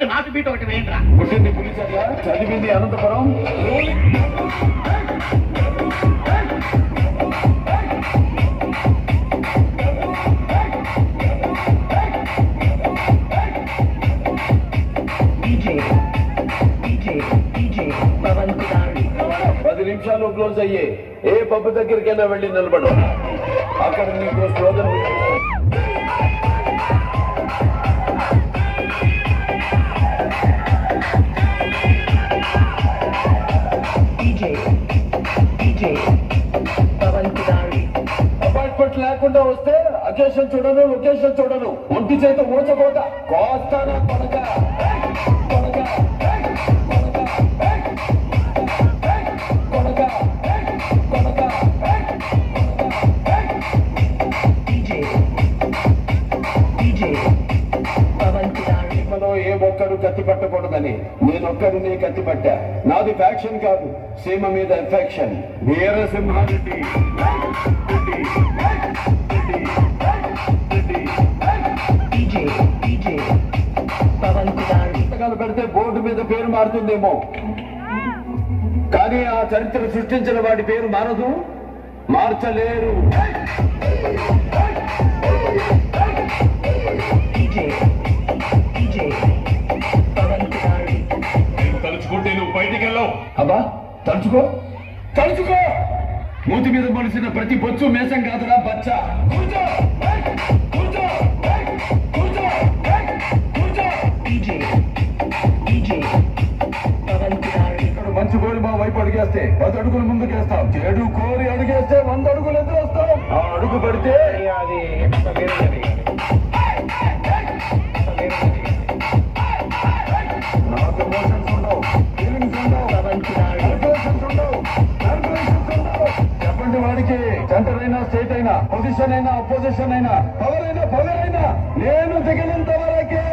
ఒక్క నాటు బీట్ ఒకటి వేయండిరా. పుట్టింది పులిచర్ల, చదివింది అనంతపురం. పవన్ కుమార్ 10 నిమిషాలు క్లోజ్ అయ్యే ఏ పబ్బు దగ్గరికైనా వెళ్ళి నిలబడు. అక్కడ నీకు స్లోగన్ పవన్ కుమార్ అపాయింట్మెంట్ లేకుండా వస్తే అకేషన్ చూడను, లొకేషన్ చూడను, ఒంటి చేత ఊచకోట కోస్తానా కొనక కొనక కొనక కొనక పవన్ కుమార్ మనలో ఏ ఒక్కరు కత్తి పట్టకూడదని నేనొక్కడిని కత్తి పట్టా. నాది ఫ్యాక్షన్ కాదు, సీమ మీద ఎఫెక్షన్. వీరసింహారెడ్డి పవన్ కుమార్ పుస్తకాలు పెడితే బోర్డు మీద పేరు మారుతుందేమో, కానీ ఆ చరిత్ర సృష్టించిన వాడి పేరు మారదు, మార్చలేరు. పవన్ కుమార్ తలుచుకుంటే నువ్వు బయటికి వెళ్ళావు. అబ్బా తలుచుకో తలుచుకో. మూతి మీద మొలిసిన ప్రతి బొచ్చు మేసం కాదురా బచ్చా. కూర్చో కూర్చో కూర్చో కూర్చో. పవన్ కుమార్ ఇక్కడ మంచి కోరి మా వైపు అడిగేస్తే 10 అడుగులు ముందుకేస్తాం, చెడు కోరి అడిగేస్తే 100 అడుగులు ఎదురేస్తాం. ఆ అడుగు పడితే అది వేరే జరిగింది. నాకు ఎమోషన్స్ ఉండవు, ఫీలింగ్స్ ఉండవు, పవన్ కుమార్ క్యాల్కులేషన్స్ ఉండవు, క్యాల్కులేషన్స్ ఉండవు. చెప్పండి వాడికి, సెంటర్ అయినా స్టేట్ అయినా, పొజిషన్ అయినా అపోజిషన్ అయినా, పవర్ అయినా నేను దిగినంత వరకే.